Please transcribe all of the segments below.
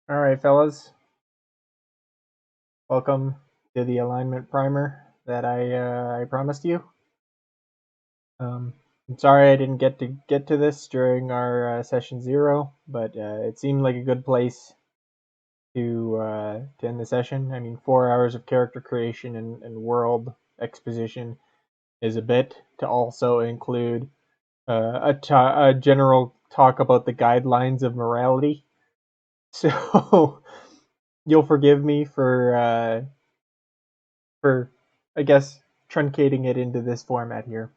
All right, fellas, welcome to the alignment primer that I promised you. I'm sorry I didn't get to this during our session 0, but it seemed like a good place to end the session. I mean, 4 hours of character creation and world exposition is a bit to also include a general talk about the guidelines of morality. So you'll forgive me for I guess truncating it into this format here.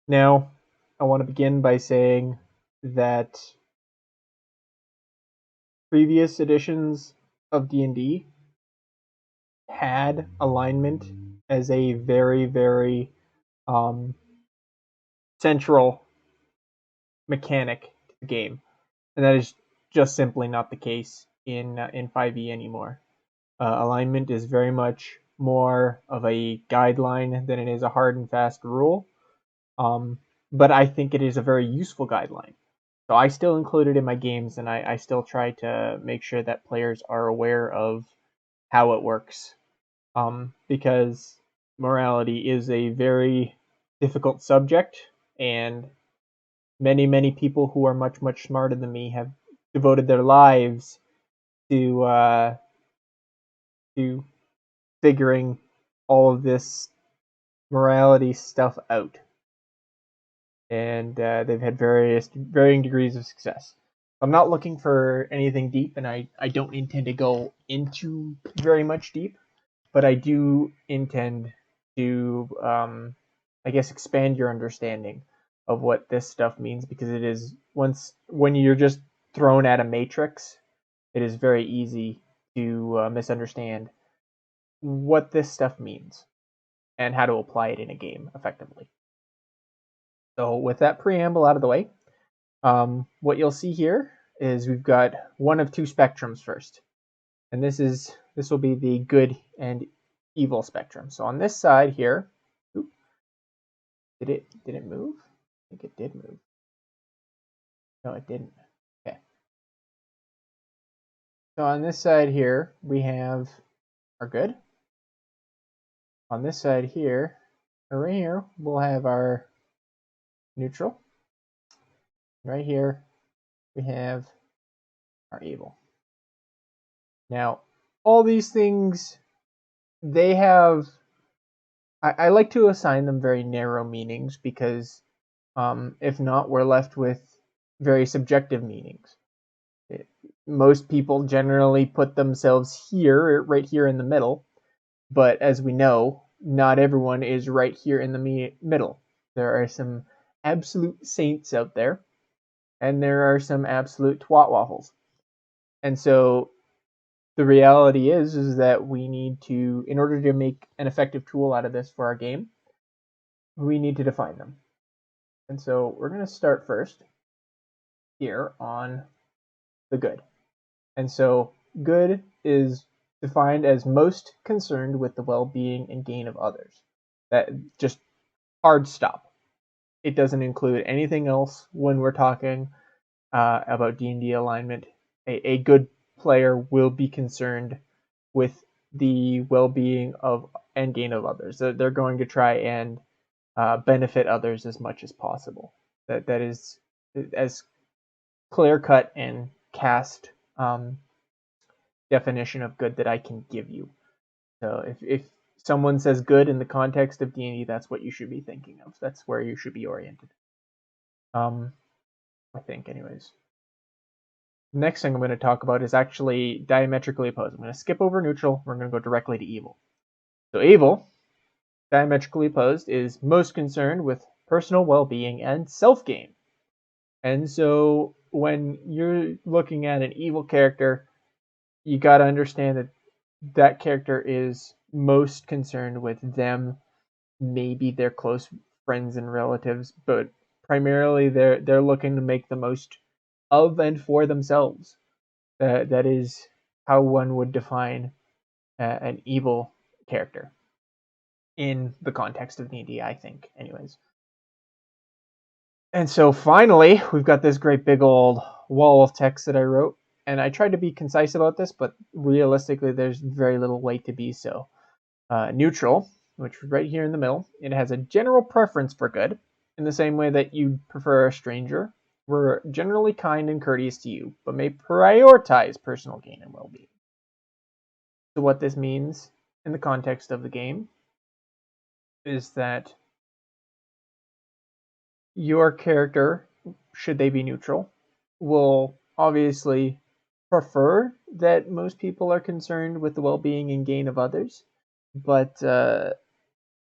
Now, I want to begin by saying that previous editions of D&D had alignment as a very, very um, central mechanic to the game, and that is just simply not the case in 5e anymore. Alignment is very much more of a guideline than it is a hard and fast rule. But I think it is a very useful guideline. So I still include it in my games, and I still try to make sure that players are aware of how it works. Because morality is a very difficult subject, and many people who are much smarter than me have devoted their lives to figuring all of this morality stuff out, and they've had varying degrees of success. I'm not looking for anything deep, and I don't intend to go into very much deep, but I do intend to, I guess, expand your understanding of what this stuff means, because it is when you're just thrown at a matrix, it is very easy to misunderstand what this stuff means and how to apply it in a game effectively. So with that preamble out of the way, what you'll see here is we've got one of two spectrums first, and this will be the good and evil spectrum. So on this side here, did it move? I think it did move. No, it didn't. Okay. So on this side here, we have our good. On this side here, or right here, we'll have our neutral. Right here, we have our evil. Now, all these things, they have, I like to assign them very narrow meanings, because if not, we're left with very subjective meanings. Most people generally put themselves here, right here in the middle, but as we know, not everyone is right here in the middle. There are some absolute saints out there, and there are some absolute twat waffles. And so the reality is that we need to, in order to make an effective tool out of this for our game, we need to define them. And so we're going to start first here on the good. And so good is defined as most concerned with the well-being and gain of others. That just hard stop. It doesn't include anything else when we're talking about D&D alignment. A good player will be concerned with the well-being of and gain of others. They're going to try and benefit others as much as possible. That is as clear-cut and cast definition of good that I can give you. So if someone says good in the context of D&D, that's what you should be thinking of. That's where you should be oriented. I think, anyways. Next thing I'm going to talk about is actually diametrically opposed. I'm going to skip over neutral. We're going to go directly to evil. So evil, diametrically opposed, is most concerned with personal well-being and self-gain. And so when you're looking at an evil character, you got to understand that that character is most concerned with them, maybe their close friends and relatives, but primarily they're looking to make the most of and for themselves. That is how one would define an evil character in the context of D&D, I think, anyways. And so finally, we've got this great big old wall of text that I wrote, And I tried to be concise about this, but realistically, there's very little way to be so. Neutral, which is right here in the middle, it has a general preference for good, in the same way that you prefer a stranger. We're generally kind and courteous to you, but may prioritize personal gain and well-being. So what this means in the context of the game is that your character, should they be neutral, will obviously prefer that most people are concerned with the well-being and gain of others, but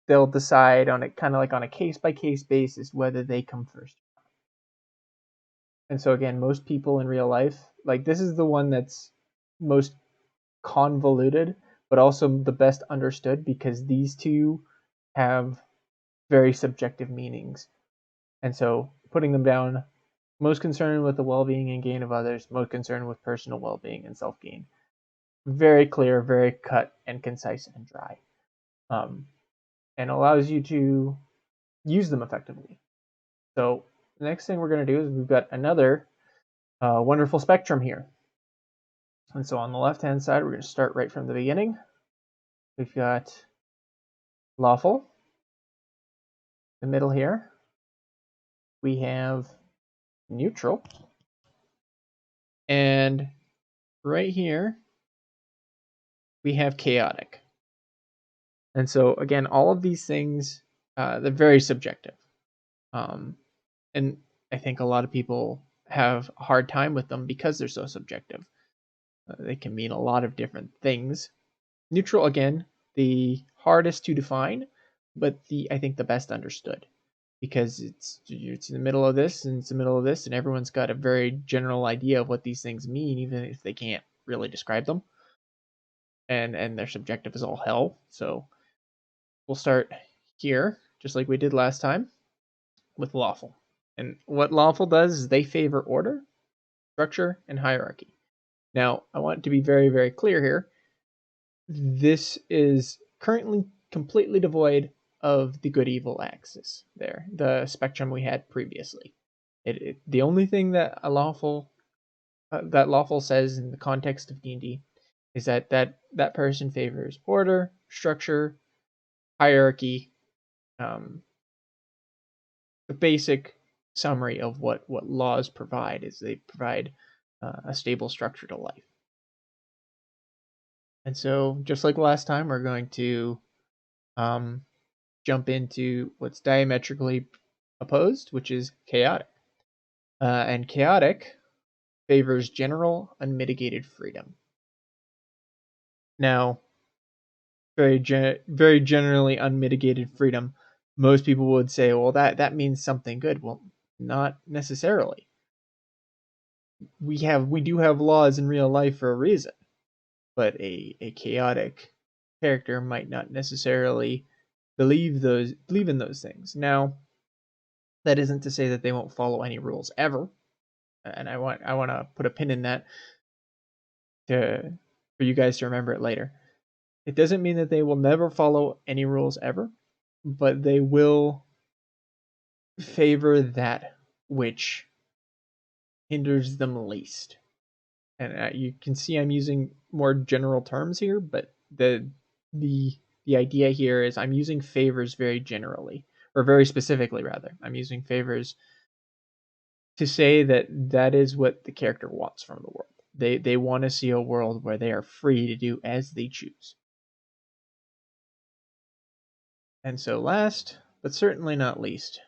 they'll decide on it kind of like on a case-by-case basis whether they come first. And so again, most people in real life, like this is the one that's most convoluted, but also the best understood because these two have very subjective meanings. And so putting them down, most concerned with the well-being and gain of others, most concerned with personal well-being and self-gain. Very clear, very cut and concise and dry. And allows you to use them effectively. So the next thing we're going to do is we've got another wonderful spectrum here. And so on the left-hand side, we're going to start right from the beginning. We've got lawful. The middle here, we have neutral. And right here, we have chaotic. And so again, all of these things, they're very subjective. And I think a lot of people have a hard time with them because they're so subjective. They can mean a lot of different things. Neutral, again, the hardest to define, but I think the best understood, because it's in the middle of this and it's the middle of this, and everyone's got a very general idea of what these things mean, even if they can't really describe them. And their subjective is all hell. So we'll start here, just like we did last time, with lawful. And what lawful does is they favor order, structure, and hierarchy. Now, I want to be very, very clear here. This is currently completely devoid of the good-evil axis there, the spectrum we had previously. The only thing that lawful says in the context of D&D is that person favors order, structure, hierarchy, the basic summary of what laws provide is they provide a stable structure to life. And so, just like last time, we're going to jump into what's diametrically opposed, which is chaotic. And chaotic favors general, unmitigated freedom. Now, very generally unmitigated freedom, most people would say, well, that means something good. Well, not necessarily. We do have laws in real life for a reason, but a chaotic character might not necessarily believe in those things. Now, that isn't to say that they won't follow any rules ever, and I want to put a pin in that for you guys to remember it later. It doesn't mean that they will never follow any rules ever, but they will favor that which hinders them least. And you can see I'm using more general terms here, but the idea here is I'm using favors very generally, or very specifically rather. I'm using favors to say that is what the character wants from the world. They want to see a world where they are free to do as they choose. And so last, but certainly not least,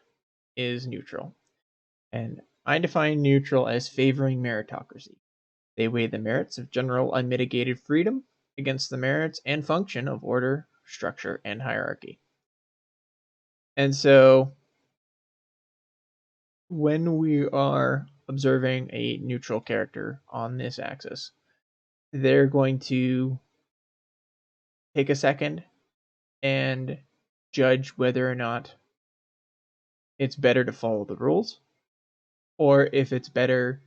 is neutral. And I define neutral as favoring meritocracy. They weigh the merits of general unmitigated freedom against the merits and function of order, structure, and hierarchy. And so when we are observing a neutral character on this axis, they're going to take a second and judge whether or not it's better to follow the rules, or if it's better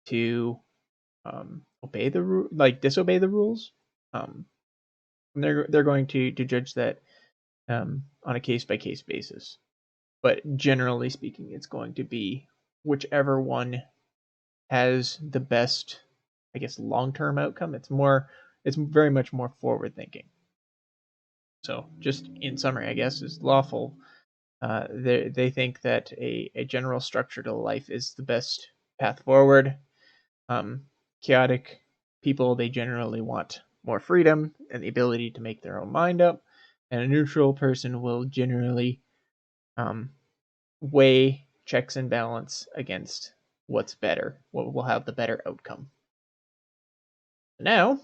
to disobey the rules. And they're going to judge that on a case by case basis. But generally speaking, it's going to be whichever one has the best I guess, long-term outcome. It's very much more forward-thinking. So, just in summary, I guess, is lawful. They think that a general structure to life is the best path forward. Chaotic people, they generally want more freedom and the ability to make their own mind up. And a neutral person will generally weigh checks and balance against what's better, what will have the better outcome. Now,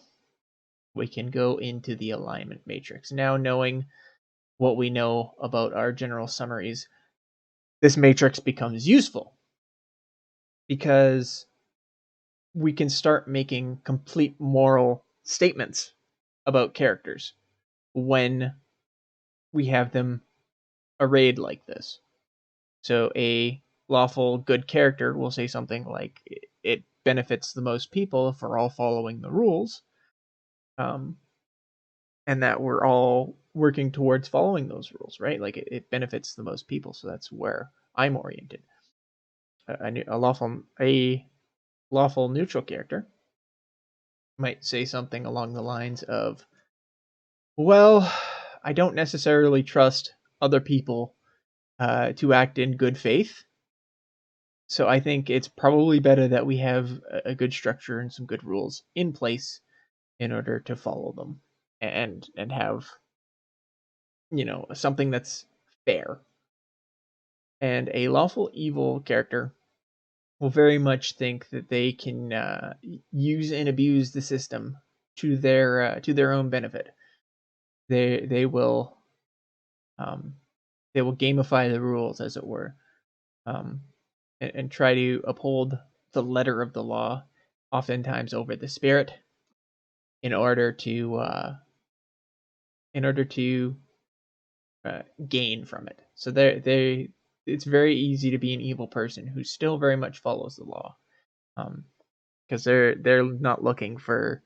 we can go into the alignment matrix. Now, knowing what we know about our general summaries, this matrix becomes useful because we can start making complete moral statements about characters when we have them arrayed like this. So a lawful good character will say something like, it benefits the most people if we're all following the rules, and that we're all working towards following those rules, right? Like it benefits the most people, so that's where I'm oriented. A lawful neutral character might say something along the lines of, well, I don't necessarily trust other people to act in good faith. So I think it's probably better that we have a good structure and some good rules in place in order to follow them and have, something that's fair. And a lawful evil character will very much think that they can use and abuse the system to their own benefit. They will gamify the rules, as it were, and try to uphold the letter of the law, oftentimes over the spirit, in order to gain from it. So it's very easy to be an evil person who still very much follows the law, because they're not looking for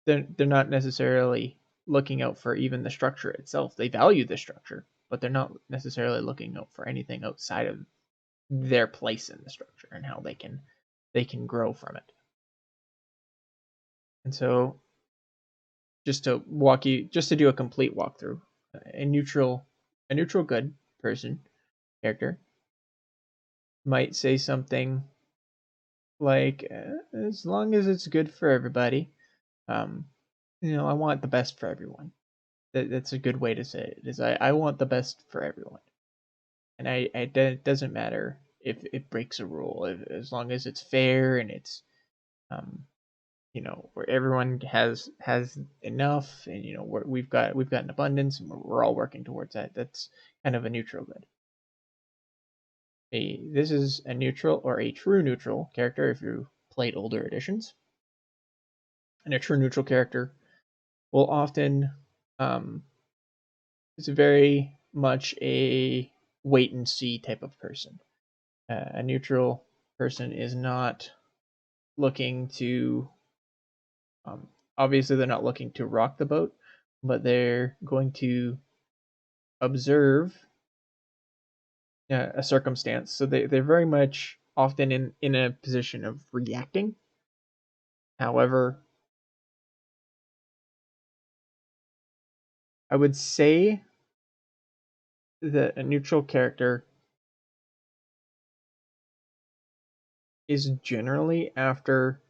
they're not necessarily looking out for even the structure itself. They value the structure, but they're not necessarily looking out for anything outside of their place in the structure and how they can grow from it. And so, just to do a complete walkthrough, a neutral good person character might say something like, as long as it's good for everybody, I want the best for everyone. That's a good way to say it, is I want the best for everyone. And it doesn't matter if it breaks a rule, as long as it's fair and it's, where everyone has enough, and we've got an abundance, and we're all working towards that. That's kind of a neutral good. This is a neutral or a true neutral character if you played older editions. And a true neutral character will often is very much a wait and see type of person. A neutral person is not looking to, obviously they're not looking to rock the boat, but they're going to observe a circumstance. So they're very much often in a position of reacting. However, I would say that a neutral character is generally after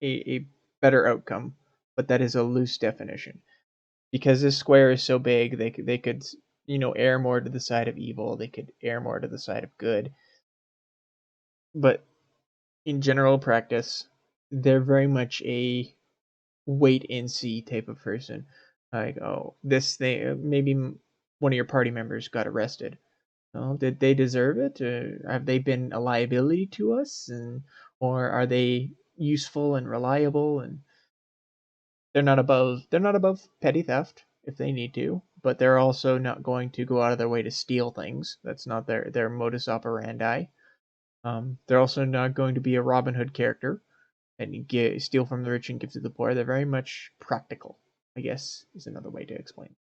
a better outcome, but that is a loose definition. Because this square is so big, they could err more to the side of evil, they could err more to the side of good. But in general practice, they're very much a wait and see type of person. Like, oh, this thing, maybe one of your party members got arrested. Well, did they deserve it? Or have they been a liability to us? Or are they useful and reliable? And they're not above petty theft if they need to, but they're also not going to go out of their way to steal things. That's not their modus operandi. They're also not going to be a Robin Hood character and steal from the rich and give to the poor. They're very much practical, I guess, is another way to explain.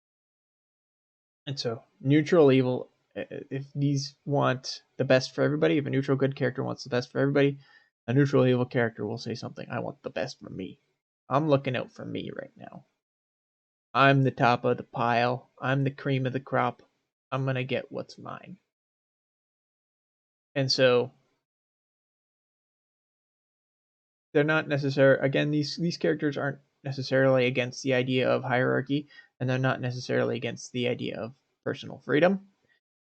And so, neutral evil, if these want the best for everybody, if a neutral good character wants the best for everybody, A neutral evil character will say something, I want the best for me. I'm looking out for me right now. I'm the top of the pile. I'm the cream of the crop. I'm going to get what's mine. And so they're not necessarily, again, these characters aren't necessarily against the idea of hierarchy, and they're not necessarily against the idea of personal freedom.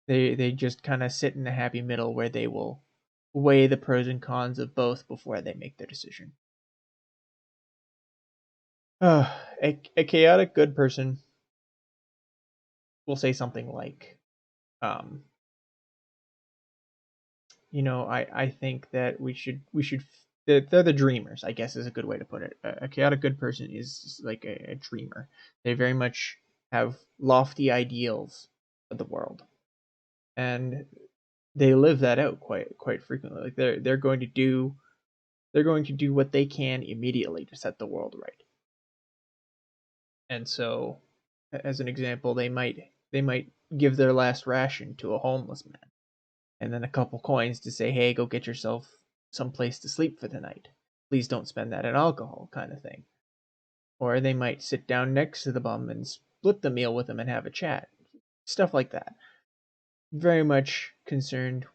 They just kind of sit in a happy middle where they will weigh the pros and cons of both before they make their decision. A chaotic good person will say something like, um, I think that they're the dreamers, I guess is a good way to put it. A chaotic good person is like a dreamer. They very much have lofty ideals of the world, and they live that out quite frequently. Like they're going to do what they can immediately to set the world right. And so, as an example, they might give their last ration to a homeless man, and then a couple coins to say, "Hey, go get yourself some place to sleep for the night. Please don't spend that on alcohol," kind of thing. Or they might sit down next to the bum and split the meal with him and have a chat. Stuff like that. Very much concerned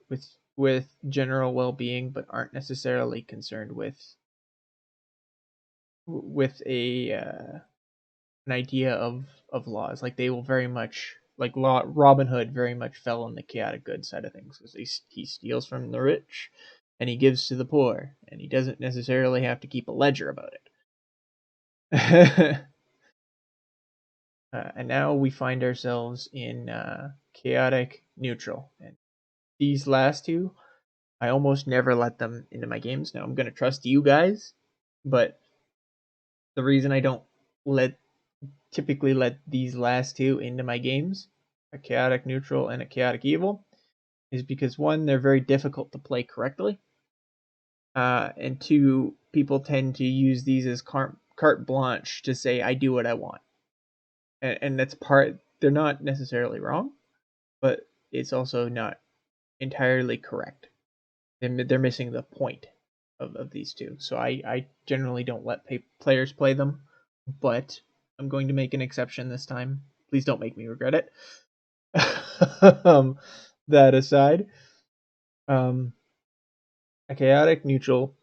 with general well-being, but aren't necessarily concerned with a an idea of laws. Like they will very much like Robin Hood very much fell on the chaotic good side of things because he steals from the rich and he gives to the poor, and he doesn't necessarily have to keep a ledger about it. And now we find ourselves in chaotic neutral, and these last two, I almost never let them into my games. Now I'm gonna trust you guys, but the reason I don't let typically let these last two into my games, a chaotic neutral and a chaotic evil, is because one, they're very difficult to play correctly, and two, people tend to use these as carte blanche to say I do what I want, and that's part. They're not necessarily wrong, but it's also not entirely correct. They're missing the point of these two. So I generally don't let players play them, but I'm going to make an exception this time. Please don't make me regret it. That aside, um, a chaotic neutral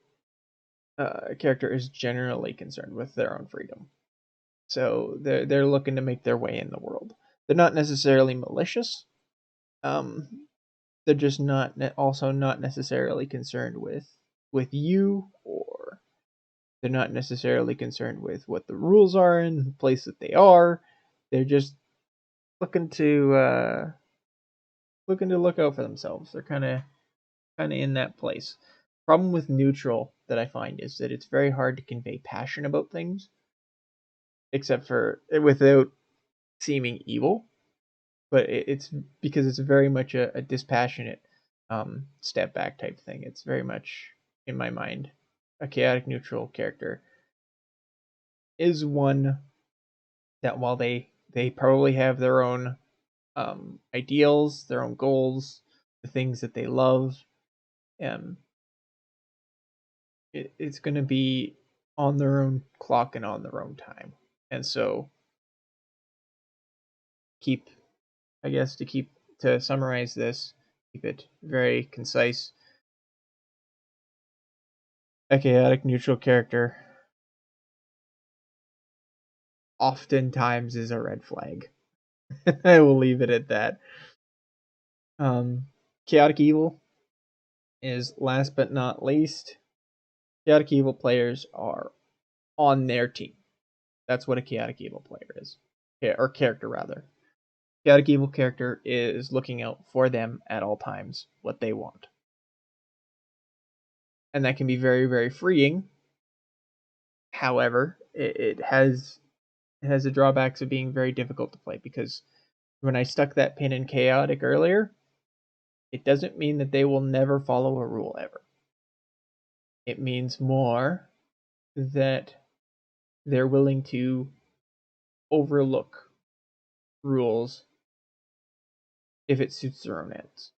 character is generally concerned with their own freedom. So they're looking to make their way in the world. They're not necessarily malicious. They're just also not necessarily concerned with you, or they're not necessarily concerned with what the rules are in the place that they are. They're just looking to look out for themselves. They're kind of in that place. Problem with neutral that I find is that it's very hard to convey passion about things, except for without seeming evil. But it's because it's very much a dispassionate step back type thing. It's very much in my mind a chaotic neutral character is one that while they probably have their own ideals, their own goals, the things that they love, um, it's going to be on their own clock and on their own time. And so keep, I guess, to summarize this, keep it very concise. A chaotic neutral character oftentimes is a red flag. I will leave it at that. Chaotic evil is last but not least. Chaotic evil players are on their team. That's what a chaotic evil player is, or character rather. Chaotic evil character is looking out for them at all times, what they want, and that can be very very freeing. However, it has the drawbacks of being very difficult to play, because when I stuck that pin in chaotic earlier, it doesn't mean that they will never follow a rule ever. It means more that they're willing to overlook rules if it suits their own ends.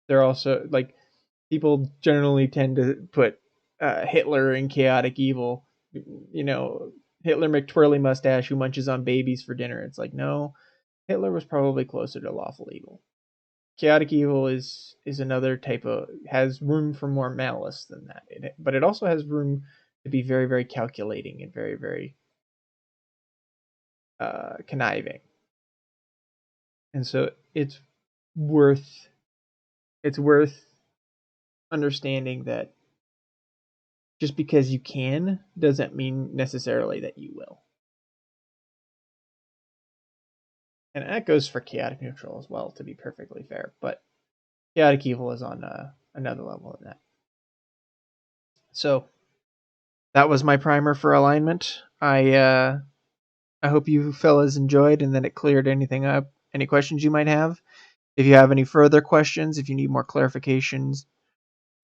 They're also like people generally tend to put Hitler in chaotic evil. You know, Hitler McTwirly mustache who munches on babies for dinner. It's like, no, Hitler was probably closer to lawful evil. Chaotic evil is another type of, has room for more malice than that. But it also has room to be very, very calculating and very, very conniving. And so worth it's worth understanding that just because you can doesn't mean necessarily that you will. And that goes for chaotic neutral as well, to be perfectly fair. But chaotic evil is on another level than that. So that was my primer for alignment. I hope you fellas enjoyed and that it cleared anything up, any questions you might have. If you have any further questions, if you need more clarifications,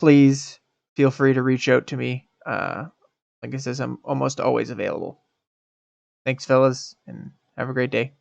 please feel free to reach out to me. Like I said, I'm almost always available. Thanks, fellas, and have a great day.